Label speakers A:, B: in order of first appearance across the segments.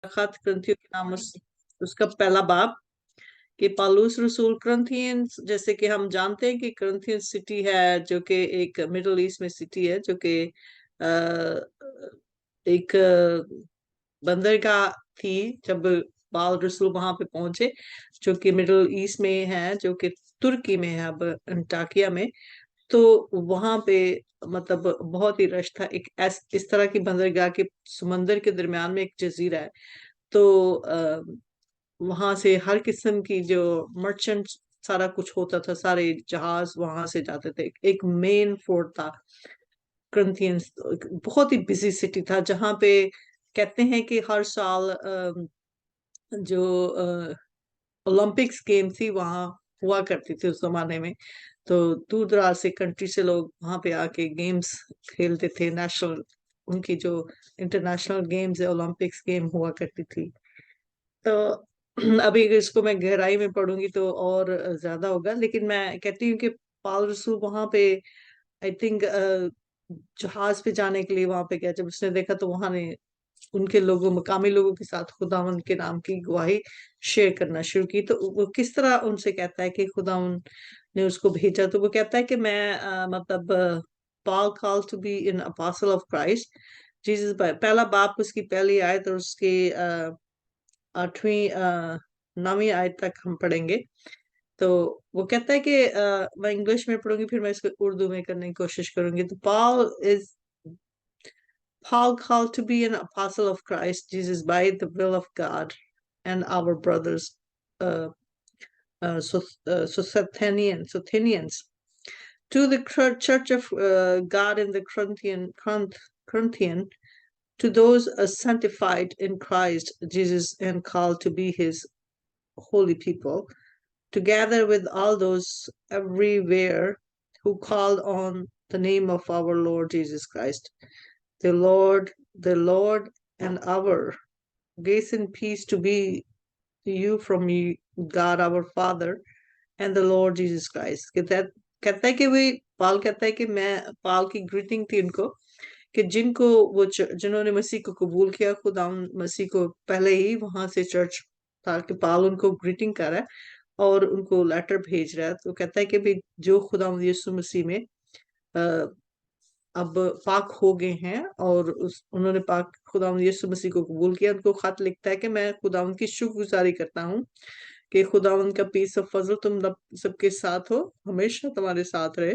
A: खत ग्रंथियों के नाम उसका पहला बाब कि पौलुस रसूल करंथियंस, जैसे कि हम जानते हैं कि करंथियंस सिटी है जो कि एक मिडिल ईस्ट में सिटी है, जो कि एक बंदरगाह थी जब पाल रसूल वहां पे पहुंचे, जो कि मिडिल ईस्ट में है, जो कि तुर्की में है अब, अंटाकिया में। तो वहां पे मतलब बहुत ही रश था। एक इस तरह की बंदरगाह के समंदर के दरमियान में एक जजीरा है। तो वहां से हर किस्म की जो मर्चेंट सारा कुछ होता था, सारे जहाज वहां से जाते थे। एक मेन फोर्ट था करंथियंस। बहुत ही बिजी सिटी था, जहाँ पे कहते हैं कि हर साल जो ओलंपिक्स गेम थी वहां हुआ करती थी उस जमाने में। तो दूर दराज से कंट्री से लोग वहां पे आके गेम्स खेलते थे। नेशनल उनकी जो इंटरनेशनल गेम्स है, ओलंपिक्स गेम हुआ करती थी। तो अभी अगर इसको मैं गहराई में पढ़ूंगी तो और ज्यादा होगा, लेकिन मैं कहती हूँ कि पाल रसूल वहां पे आई थिंक जहाज पे जाने के लिए वहां पे गया। जब उसने देखा तो वहां ने उनके लोगों, मकामी लोगों के साथ खुदावन के नाम की गवाही शेयर करना शुरू की। तो वो किस तरह उनसे कहता है कि खुदावन ने उसको भेजा। तो वो कहता है कि मैं मतलब Paul called to be an apostle of Christ Jesus। पहला बाप उसकी पहली आयत और उसके 8वीं 9वीं आयत तक हम पढ़ेंगे। तो वो कहता है कि मैं इंग्लिश में पढ़ूंगी, फिर मैं इसको उर्दू में करने की कोशिश करूंगी। तो Paul called to be an apostle of Christ Jesus by the will of God, and our brothers, uh, Sothenians, to the church of God in the Corinthian, to those sanctified in Christ Jesus and called to be his holy people, together with all those everywhere who called on the name of our Lord Jesus Christ, the Lord and our grace and peace to be to you from you, God our Father and the Lord Jesus Christ। कहता है कि वे पाल कहता है कि मैं पाल की greeting थी उनको, कि जिनको जिन्होंने मसीह को कबूल किया, खुदा मसीह को पहले ही वहां से चर्च था, कि पाल उनको ग्रीटिंग कर रहा है और उनको लेटर भेज रहा है। तो कहता है कि भी जो खुदा यीशु मसीह में अब पाक हो गए हैं और उन्होंने पाक खुदा यीशु मसीह को कबूल किया, उनको खत लिखता है कि मैं खुदा की शुक्रगुजारी करता हूँ कि खुदा का पीस ऑफ फजल तुम सबके साथ हो, हमेशा तुम्हारे साथ रहे।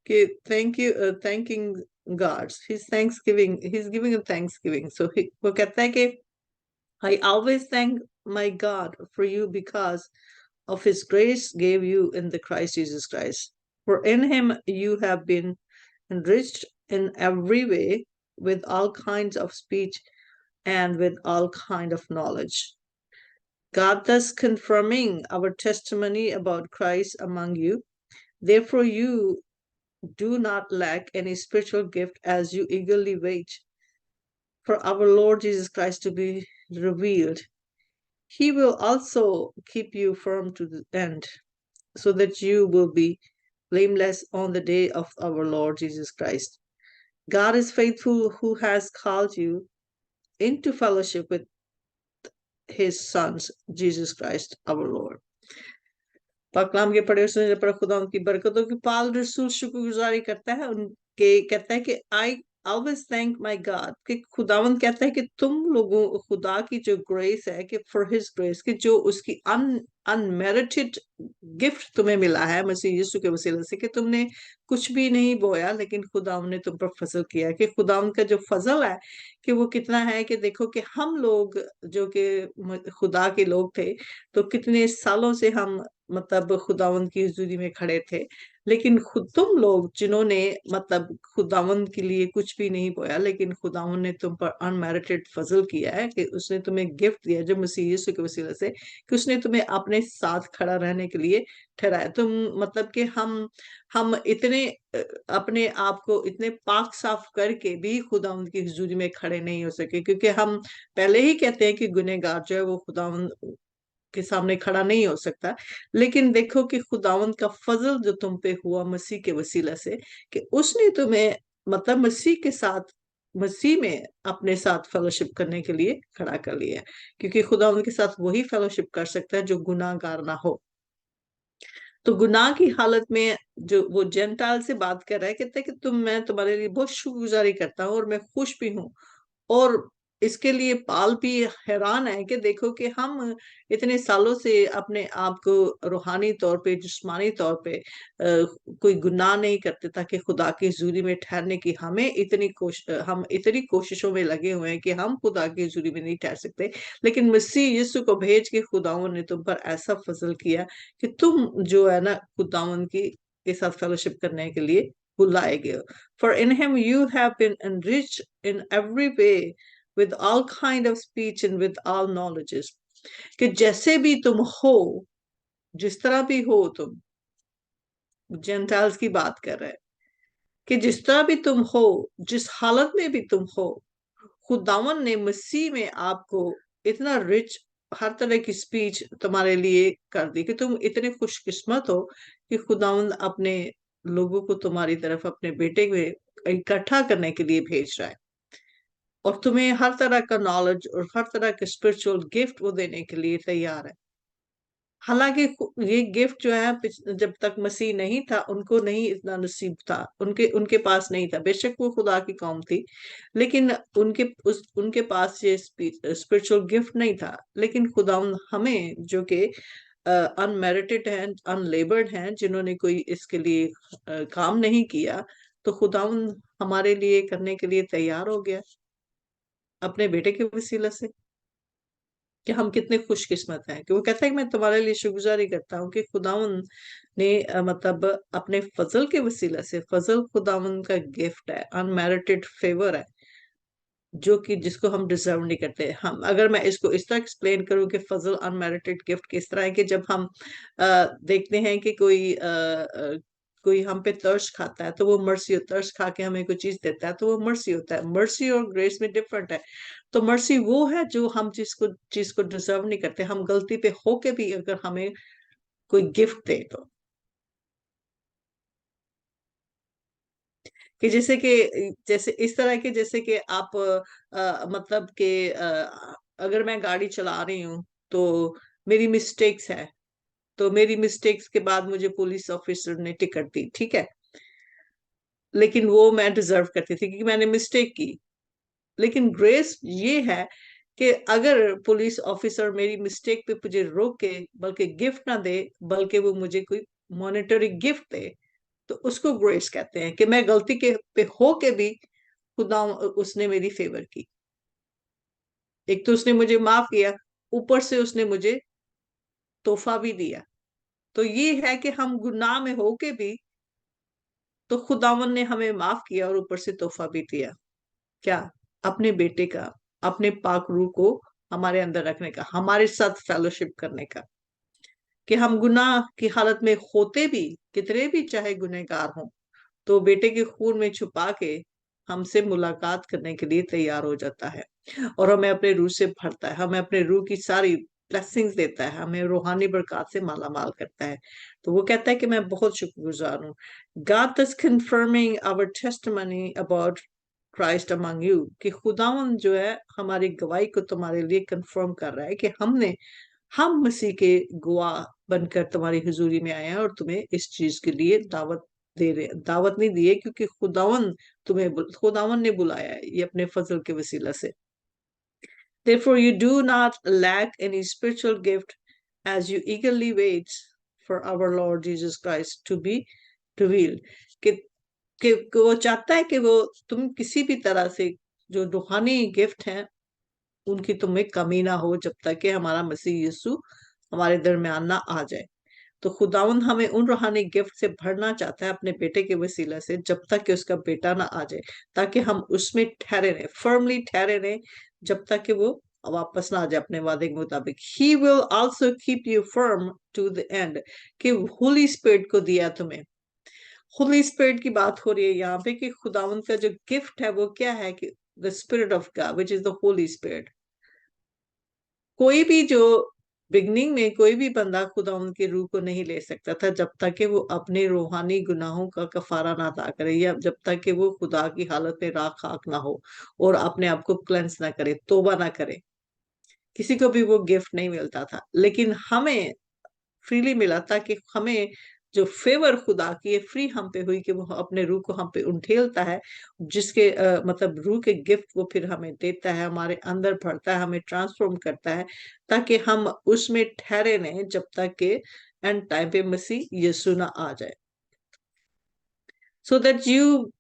A: कि thank you, thanking gods, his thanksgiving, he is giving a thanksgiving. So वो कहता है कि I always thank my God for you because of his grace gave you in the Christ Jesus Christ. For in him you have been enriched in every way with all kinds of speech and with all kind of knowledge. God thus confirming our testimony about Christ among you. Therefore you do not lack any spiritual gift as you eagerly wait for our Lord Jesus Christ to be revealed. He will also keep you firm to the end, so that you will be blameless on the day of our Lord Jesus Christ. God is faithful who has called you into fellowship with his sons, Jesus Christ our Lord। पाकलाम के पढ़े सुने पर खुदा उनकी बरकतों की पाल रसूल शुक्रगुजारी करता है उनके। कहता है कि I always thank my God, कि खुदावंद कहता है कि तुम लोगों, खुदा की जो ग्रेस है, कि फॉर हिज ग्रेस, कि जो उसकी अनमेरिटेड गिफ्ट तुम्हें मिला है मसीह यीशु के वसीले से, कि तुमने कुछ भी नहीं बोया लेकिन खुदावंद ने तुम पर फजल किया। कि खुदावंद का जो फजल है कि वो कितना है, कि देखो कि हम लोग जो कि खुदा के लोग थे, तो कितने सालों से हम मतलब खुदावंद की हुजूरी में खड़े थे, लेकिन खुद तुम लोग जिन्होंने मतलब खुदावंद के लिए कुछ भी नहीं बोया, लेकिन खुदावंद ने तुम पर अनमेरिटेड फजल किया है, कि उसने तुम्हें गिफ्ट दिया जो मसीह यीशु के वसीले से, कि उसने तुम्हें अपने साथ खड़ा रहने के लिए ठहराया। तुम मतलब कि हम इतने अपने आप को इतने पाक साफ करके भी खुदावंद की हुजूरी में खड़े नहीं हो सके, क्योंकि हम पहले ही कहते हैं कि गुनहगार जो है वो खुदावंद के सामने खड़ा नहीं हो सकता। लेकिन देखो कि खुदावंद का फजल जो तुम पे हुआ मसीह के वसीला से, कि उसने तुम्हें मतलब मसीह के साथ मसीह में अपने साथ फेलोशिप करने के लिए खड़ा कर लिया, क्योंकि खुदा उनके साथ वही फेलोशिप कर सकता है जो गुनाहगार ना हो। तो गुनाह की हालत में जो वो जेंटाइल से बात कर रहा है, कहता है कि मैं तुम्हारे लिए बहुत शुक्रगुजारी करता हूँ और मैं खुश भी हूँ। और इसके लिए पाल भी हैरान है कि देखो कि हम इतने सालों से अपने आप को रूहानी तौर पे, जिस्मानी तौर पे कोई गुनाह नहीं करते ताकि खुदा की हजूरी में ठहरने की हम इतनी कोशिशों में लगे हुए हैं कि हम खुदा की हजूरी में नहीं ठहर सकते। लेकिन मसीह यीशु को भेज के खुदावन ने तुम पर ऐसा फजल किया कि तुम जो है ना खुदावन की के साथ फेलोशिप करने के लिए बुलाए गए हो। For in him you have been enriched in every way with all kind of speech and with all knowledges। कि जैसे भी तुम हो, जिस तरह भी हो तुम, जेंटाइल्स की बात कर रहे हैं, कि जिस तरह भी तुम हो, जिस हालत में भी तुम हो, खुदावन ने मसीह में आपको इतना रिच, हर तरह की स्पीच तुम्हारे लिए कर दी कि तुम इतने खुशकिस्मत हो कि खुदावन अपने लोगों को तुम्हारी तरफ अपने बेटे में इकट्ठा करने के लिए भेज रहा है, और तुम्हें हर तरह का नॉलेज और हर तरह के स्पिरिचुअल गिफ्ट वो देने के लिए तैयार है। हालांकि ये गिफ्ट जो है जब तक मसीह नहीं था उनको नहीं इतना नसीब था, उनके उनके पास नहीं था। बेशक वो खुदा की कौम थी, लेकिन उनके पास ये स्पिरिचुअल गिफ्ट नहीं था। लेकिन खुदा हमें जो कि अनमेरिटेड हैं, अनलेबर्ड हैं, जिन्होंने कोई इसके लिए काम नहीं किया, तो खुदा हमारे लिए करने के लिए तैयार हो गया अपने बेटे के वसीला से। कि हम कितने खुशकिस्मत हैं कि वो कहता है कि मैं तुम्हारे लिए शुक्रगुजारी करता हूँ कि खुदावन ने मतलब अपने फजल के वसीला से, फजल खुदावन का गिफ्ट है, अनमेरिटेड फेवर है, जो कि जिसको हम डिजर्व नहीं करते। हम अगर मैं इसको इस तरह एक्सप्लेन करूँ कि फजल अनमेरिटेड गिफ्ट किस तरह है, कि जब हम देखते हैं कि कोई हम पे तर्स खाता है तो वो मर्सी, तर्स खा के हमें कोई चीज देता है तो वो मर्सी होता है। मर्सी और ग्रेस में डिफरेंट है। तो मर्सी वो है जो हम जिसको चीज को डिजर्व नहीं करते, हम गलती पे होके भी अगर हमें कोई गिफ्ट दे तो, कि जैसे इस तरह के, जैसे कि आप मतलब कि अगर मैं गाड़ी चला रही हूँ तो मेरी मिस्टेक्स है, तो मेरी मिस्टेक्स के बाद मुझे पुलिस ऑफिसर ने टिकट दी, ठीक है, लेकिन वो मैं डिजर्व करती थी क्योंकि मैंने मिस्टेक की। लेकिन ग्रेस ये है कि अगर पुलिस ऑफिसर मेरी मिस्टेक पे मुझे रोक के बल्कि गिफ्ट ना दे, बल्कि वो मुझे कोई मॉनेटरी गिफ्ट दे, तो उसको ग्रेस कहते हैं कि मैं गलती के पे हो के भी खुदा उसने मेरी फेवर की। एक तो उसने मुझे माफ किया, ऊपर से उसने मुझे तोहफा भी दिया। तो ये है कि हम गुनाह में होके भी तो खुदावन ने हमें माफ किया और ऊपर से तोहफा भी दिया। क्या? अपने बेटे का, अपने पाक रूह को हमारे अंदर रखने का, हमारे साथ फेलोशिप करने का, कि हम गुनाह की हालत में होते भी, कितने भी चाहे गुनहगार हों, तो बेटे के खून में छुपा के हमसे मुलाकात करने के लिए तैयार हो जाता है, और हमें अपने रूह से भरता है, हमें अपने रूह की सारी ब्लेसिंग्स देता है, हमें रूहानी बरकत से माला माल करता है। तो वो कहता है कि मैं बहुत शुक्रगुजार हूँ। God is confirming our testimony about Christ among you, कि खुदावन जो है हमारी गवाही को तुम्हारे लिए कंफर्म कर रहा है कि हम मसीह के गवाह बनकर तुम्हारी हुजूरी में आए हैं, और तुम्हें इस चीज के लिए दावत नहीं दी है, क्योंकि खुदावन ने बुलाया है ये अपने फजल के वसीला से। Therefore you do not lack any spiritual gift as you eagerly wait for our Lord Jesus Christ to be revealed। कि, कि वो चाहता है कि वो तुम किसी भी तरह से जो रूहानी गिफ्ट हैं उनकी तुम्हें कमी ना हो, जब तक कि हमारा मसीह यीशु हमारे दरम्यान ना आ जाए। तो खुदावंद हमें उन रूहानी गिफ्ट से भरना चाहता है अपने बेटे के वसीला से, जब तक कि उसका बेटा ना आ जाए, ताकि हम उसमें ठहरे रहें, फर्मली ठहरे रहें, जब तक कि वो वापस ना आ जाए अपने वादे के मुताबिक। He will also keep you firm to the end, कि होली स्पिरिट को दिया तुम्हें। होली स्पिरिट की बात हो रही है यहाँ पे कि खुदावंद का जो गिफ्ट है वो क्या है, कि the spirit of God which is the Holi spirit. कोई भी जो बिगनिंग में कोई भी बंदा खुदा उनकी रूह को नहीं ले सकता था जब तक कि वो अपने रूहानी गुनाहों का कफारा ना अदा करे, या जब तक कि वो खुदा की हालत में राख खाक ना हो और अपने आप को क्लेंस ना करे, तौबा ना करे। किसी को भी वो गिफ्ट नहीं मिलता था, लेकिन हमें फ्रीली मिला था कि हमें जो फेवर खुदा की ये फ्री हम पे हुई कि वो अपने रूह को हम पे उंडेलता है, जिसके मतलब रूह के गिफ्ट वो फिर हमें देता है, हमारे अंदर भरता है, हमें ट्रांसफॉर्म करता है, ताकि हम उसमें ठहरे रहें जब तक कि एंड टाइम पे मसीह यीशु ना आ जाए। So that you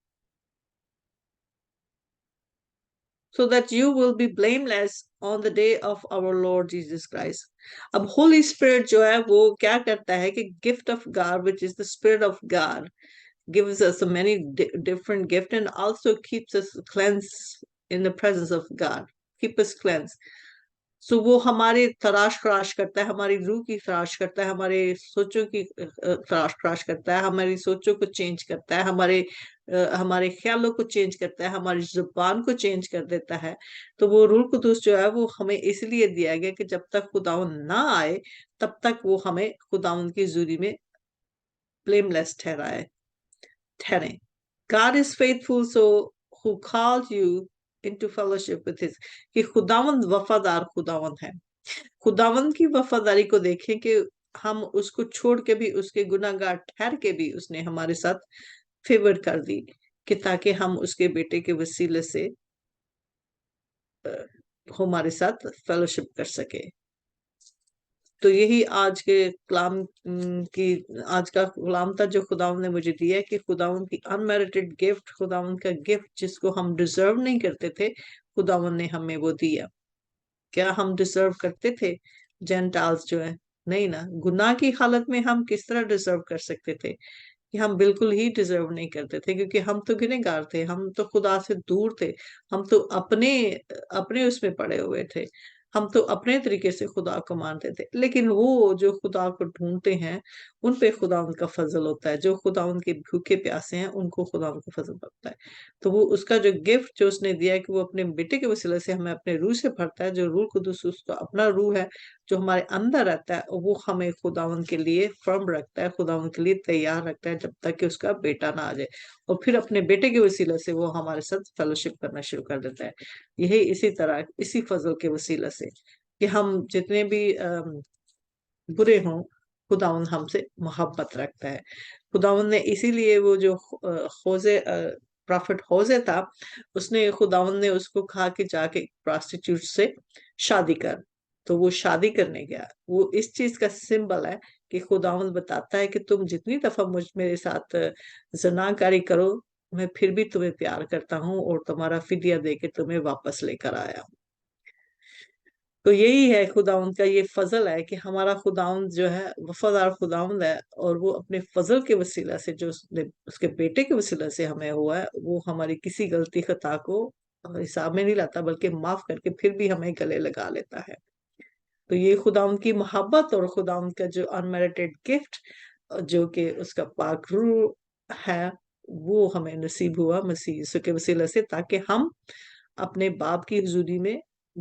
A: so that you will be blameless on the day of our Lord Jesus Christ. अब Holy Spirit जो है वो क्या करता है कि gift of God, which is the Spirit of God, gives us many different gifts and also keeps us cleansed in the presence of God. Keep us cleansed. सो वो हमारे तराश खराश करता है, हमारी रूह की तराश करता है, हमारे सोचों की तराश खराश करता है, हमारी सोचों को चेंज करता है, हमारे ख्यालों को चेंज करता है, हमारी जुबान को चेंज कर देता है। तो वो रूह कुदूस जो है वो हमें इसलिए दिया गया कि जब तक खुदावन ना आए तब तक वो हमें खुदावन की जुरी में ब्लेमलेस ठहरे। God is faithful, so who called you into fellowship with his, कि खुदावंद वफादार खुदावंद है। खुदावंद की वफादारी को देखें कि हम उसको छोड़ के भी, उसके गुनाहगार ठहर के भी उसने हमारे साथ फेवर कर दी कि ताकि हम उसके बेटे के वसीले से अ, हमारे साथ फेलोशिप कर सके। तो यही आज के कलाम की आज का कलाम था जो खुदावंद ने मुझे दिया है कि खुदावंद की अनमेरिटेड गिफ्ट, खुदावंद का गिफ्ट जिसको हम डिजर्व नहीं करते थे, खुदावंद ने हमें वो दिया। क्या हम डिजर्व करते थे जेंटाल्स जो है? नहीं ना। गुनाह की हालत में हम किस तरह डिजर्व कर सकते थे? कि हम बिल्कुल ही डिजर्व नहीं करते थे, क्योंकि हम तो गुनहगार थे, हम तो खुदा से दूर थे, हम तो अपने अपने उसमें पड़े हुए थे, हम तो अपने तरीके से खुदा को मानते थे। लेकिन वो जो खुदा को ढूंढते हैं उन पे खुदा उनका फजल होता है, जो खुदा उनके भूखे प्यासे हैं उनको खुदा उनका फजल होता है। तो वो उसका जो गिफ्ट जो उसने दिया है कि वो अपने बेटे के वसीले से हमें अपने रूह से भरता है, जो रूह कुदूस उसका अपना रूह है जो हमारे अंदर रहता है, वो हमें खुदावन के लिए फर्म रखता है, खुदावन के लिए तैयार रखता है जब तक कि उसका बेटा ना आ जाए, और फिर अपने बेटे के वसीले से वो हमारे साथ फेलोशिप करना शुरू कर देता है। यही इसी तरह इसी फजल के वसीले से कि हम जितने भी बुरे हों, खुदावन हमसे मोहब्बत रखता है। खुदावन ने इसीलिए वो जो होजे प्रॉफिट होजे था, उसने खुदावन ने उसको कहा कि जाके प्रोस्टिट्यूट से शादी कर। तो वो शादी करने गया। वो इस चीज का सिंबल है कि खुदावन बताता है कि तुम जितनी दफा मेरे साथ जनाकारी करो, मैं फिर भी तुम्हें प्यार करता हूँ और तुम्हारा फिदिया दे के तुम्हें वापस लेकर आया हूँ। तो यही है खुदावंद का ये फजल है कि हमारा खुदावंद जो है वफादार खुदावंद है, और वो अपने फजल के वसीला से जो उसने उसके बेटे के वसीला से हमें हुआ है, वो हमारी किसी गलती खता को हिसाब में नहीं लाता, बल्कि माफ करके फिर भी हमें गले लगा लेता है। तो ये खुदावंद की मोहब्बत और खुदावंद का जो अनमेरिटेड गिफ्ट जो कि उसका पाक रूह है, वो हमें नसीब हुआ मसीह यीशु के वसीले से, ताकि हम अपने बाप की हुजूरी में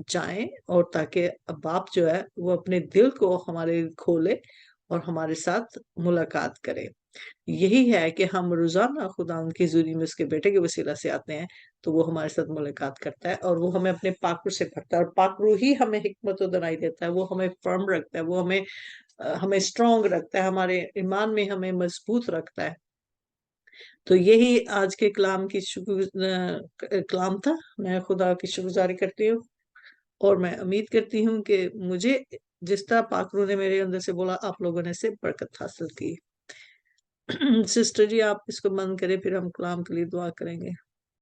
A: जाएं, और ताकि बाप जो है वो अपने दिल को हमारे खोले और हमारे साथ मुलाकात करे। यही है कि हम रोजाना खुदा उनकी हुजूरी में उसके बेटे के वसीला से आते हैं, तो वो हमारे साथ मुलाकात करता है और वो हमें अपने पाक से भरता है, और पाक रूह ही हमें हिकमत और दनाई देता है, वो हमें फर्म रखता है, वो हमें स्ट्रांग रखता है, हमारे ईमान में हमें मजबूत रखता है। तो यही आज के कलाम की कलाम था। मैं खुदा की शुक्रगुजारी करती हूँ, और मैं उम्मीद करती हूँ कि मुझे जिस तरह पाकरू ने मेरे अंदर से बोला, आप लोगों ने से बरकत हासिल की। सिस्टर जी, आप इसको बंद करें, फिर हम कलाम के लिए दुआ करेंगे।